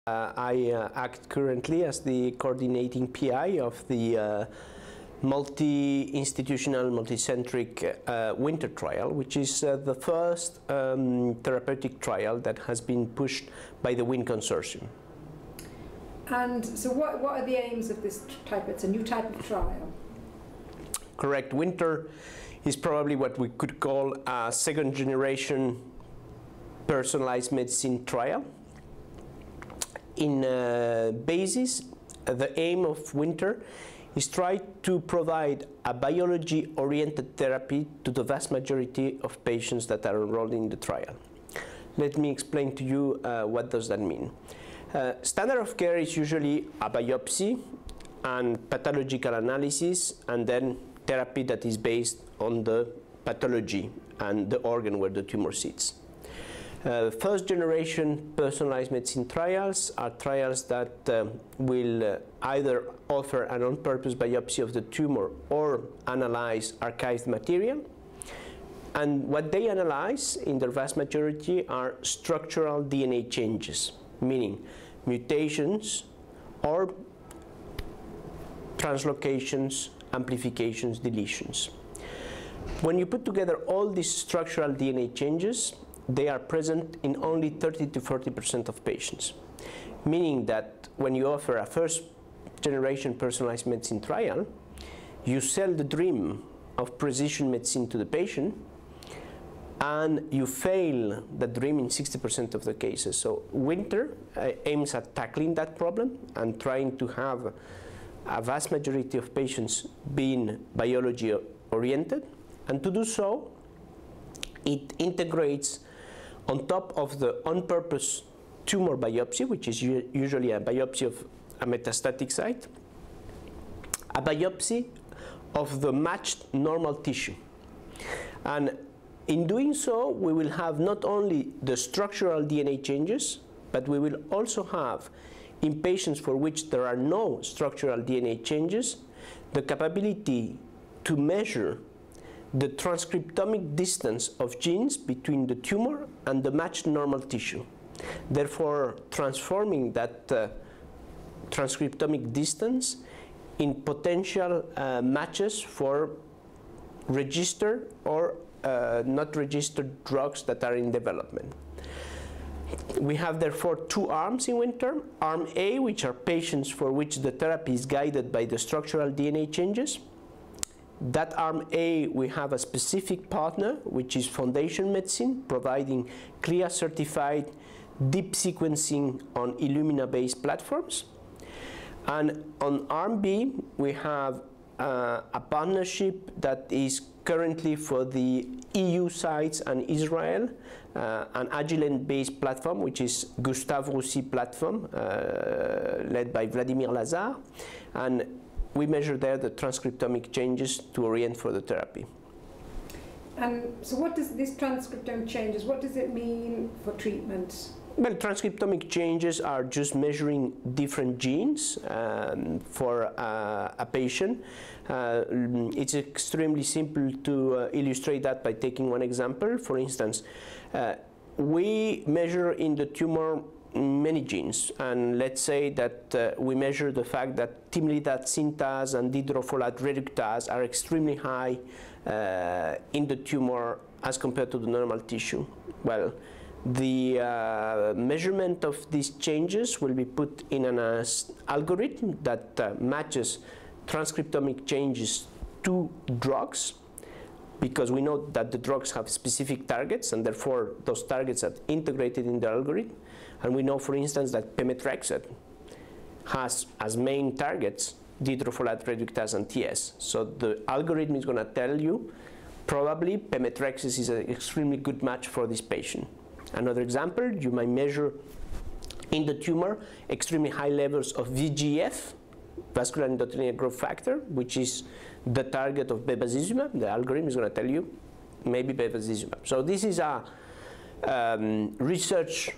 I act currently as the coordinating PI of the multi-institutional, multicentric WINTHER trial, which is the first therapeutic trial that has been pushed by the WIN Consortium. And so what are the aims of this type? It's a new type of trial. Correct. WINTHER is probably what we could call a second-generation personalized medicine trial. In basis, the aim of WINTHER is try to provide a biology-oriented therapy to the vast majority of patients that are enrolled in the trial. Let me explain to you what does that mean. Standard of care is usually a biopsy and pathological analysis, and then therapy that is based on the pathology and the organ where the tumor sits. First generation personalized medicine trials are trials that will either offer an on-purpose biopsy of the tumor or analyze archived material. And what they analyze in their vast majority are structural DNA changes, meaning mutations or translocations, amplifications, deletions. When you put together all these structural DNA changes, they are present in only 30 to 40% of patients, meaning that when you offer a first generation personalized medicine trial, you sell the dream of precision medicine to the patient, and you fail the dream in 60% of the cases. So WINTHER aims at tackling that problem and trying to have a vast majority of patients being biology oriented, and to do so, it integrates on top of the on-purpose tumor biopsy, which is usually a biopsy of a metastatic site, a biopsy of the matched normal tissue. And in doing so, we will have not only the structural DNA changes, but we will also have, in patients for which there are no structural DNA changes, the capability to measure the transcriptomic distance of genes between the tumor and the matched normal tissue, therefore transforming that transcriptomic distance in potential matches for registered or not registered drugs that are in development. We have therefore two arms in WINTHER. Arm A, which are patients for which the therapy is guided by the structural DNA changes. That arm A, we have a specific partner, which is Foundation Medicine, providing CLIA-certified deep sequencing on Illumina-based platforms. And on arm B, we have a partnership that is currently for the EU sites and Israel, an Agilent-based platform, which is Gustave Roussy platform, led by Vladimir Lazar. And we measure there the transcriptomic changes to orient for the therapy. And so what does this transcriptome changes, what does it mean for treatment? Well, transcriptomic changes are just measuring different genes for a patient. It's extremely simple to illustrate that by taking one example. For instance, we measure in the tumor many genes, and let's say that we measure the fact that thymidine synthase and dihydrofolate reductase are extremely high in the tumor as compared to the normal tissue. Well, the measurement of these changes will be put in an algorithm that matches transcriptomic changes to drugs, because we know that the drugs have specific targets, and therefore those targets are integrated in the algorithm. And we know, for instance, that pemetrexed has as main targets dihydrofolate reductase and TS. So the algorithm is going to tell you probably pemetrexed is an extremely good match for this patient. Another example, you might measure in the tumor extremely high levels of VEGF, vascular endothelial growth factor, which is the target of bevacizumab. The algorithm is going to tell you maybe bevacizumab. So this is a research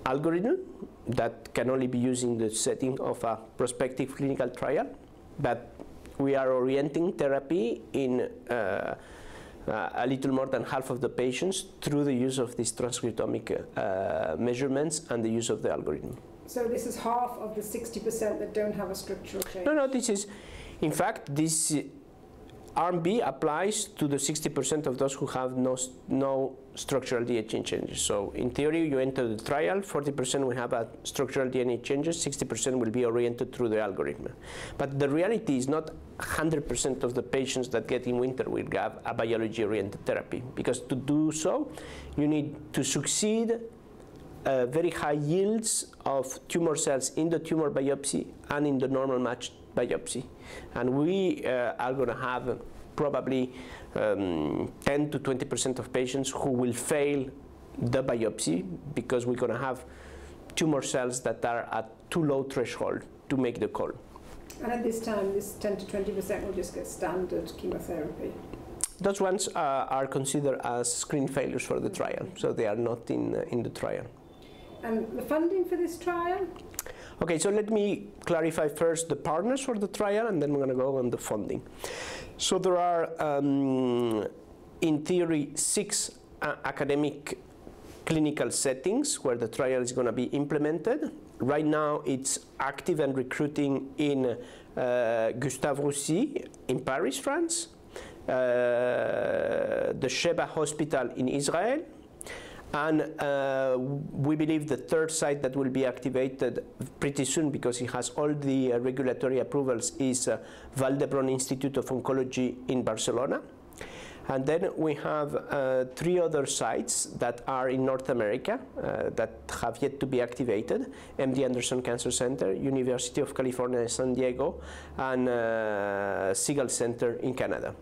algorithm that can only be used in the setting of a prospective clinical trial, but we are orienting therapy in a little more than half of the patients through the use of these transcriptomic measurements and the use of the algorithm. So this is half of the 60% that don't have a structural change? No, this is, in fact, this Arm B applies to the 60% of those who have no structural DNA changes. So in theory, you enter the trial, 40% will have a structural DNA changes, 60% will be oriented through the algorithm. But the reality is not 100% of the patients that get in WINTHER will have a biology-oriented therapy, because to do so, you need to succeed very high yields of tumor cells in the tumor biopsy and in the normal matched biopsy. And we are going to have probably 10 to 20% of patients who will fail the biopsy because we're going to have tumor cells that are at too low threshold to make the call. And at this time, this 10 to 20% will just get standard chemotherapy? Those ones are considered as screen failures for the trial, so they are not in the trial. And the funding for this trial? Okay, so let me clarify first the partners for the trial, and then we're going to go on the funding. So there are, in theory, 6 academic clinical settings where the trial is going to be implemented. Right now, it's active and recruiting in Gustave Roussy in Paris, France, the Sheba Hospital in Israel, and we believe the third site that will be activated pretty soon, because it has all the regulatory approvals, is Vall d'Hebron Institute of Oncology in Barcelona. And then we have 3 other sites that are in North America that have yet to be activated: MD Anderson Cancer Center, University of California, San Diego, and Segal Center in Canada.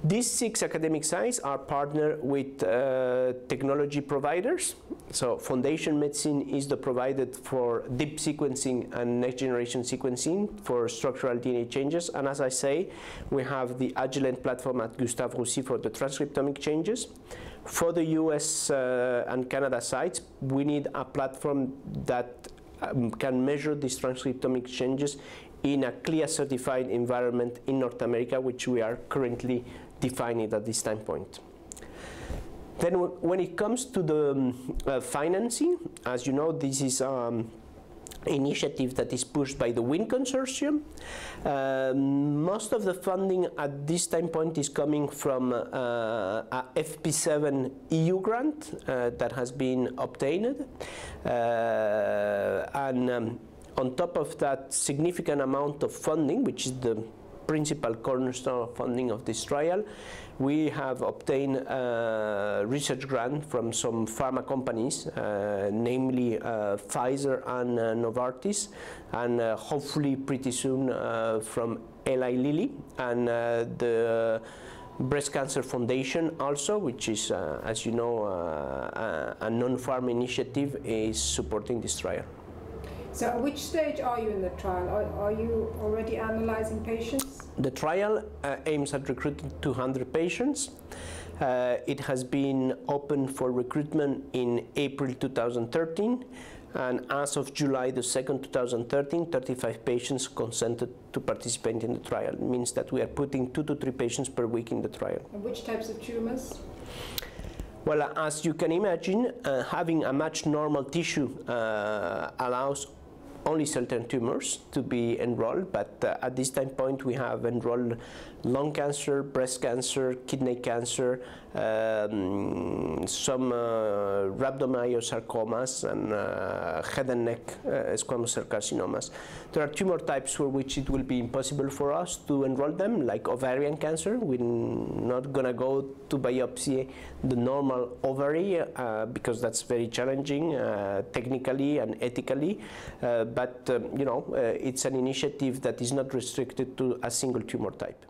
These 6 academic sites are partnered with technology providers. So Foundation Medicine is the provider for deep sequencing and next generation sequencing for structural DNA changes. And as I say, we have the Agilent platform at Gustave Roussy for the transcriptomic changes. For the US and Canada sites, we need a platform that can measure these transcriptomic changes in a CLIA certified environment in North America, which we are currently defining at this time point. Then when it comes to the financing, as you know, this is initiative that is pushed by the WIN Consortium. Most of the funding at this time point is coming from a FP7 EU grant that has been obtained. On top of that significant amount of funding, which is the principal cornerstone of funding of this trial, we have obtained a research grant from some pharma companies, namely Pfizer and Novartis, and hopefully pretty soon from Eli Lilly, and the Breast Cancer Foundation also, which is, as you know, a non-pharma initiative, is supporting this trial. So at which stage are you in the trial? Are you already analyzing patients? The trial aims at recruiting 200 patients. It has been open for recruitment in April 2013, and as of July the 2nd, 2013, 35 patients consented to participate in the trial. It means that we are putting 2 to 3 patients per week in the trial. And which types of tumors? Well, as you can imagine, having a matched normal tissue allows only certain tumors to be enrolled, but at this time point we have enrolled lung cancer, breast cancer, kidney cancer, some rhabdomyosarcomas, and head and neck squamous cell carcinomas. There are tumor types for which it will be impossible for us to enroll them, like ovarian cancer. We're not going to go to biopsy the normal ovary because that's very challenging technically and ethically, but you know, it's an initiative that is not restricted to a single tumor type.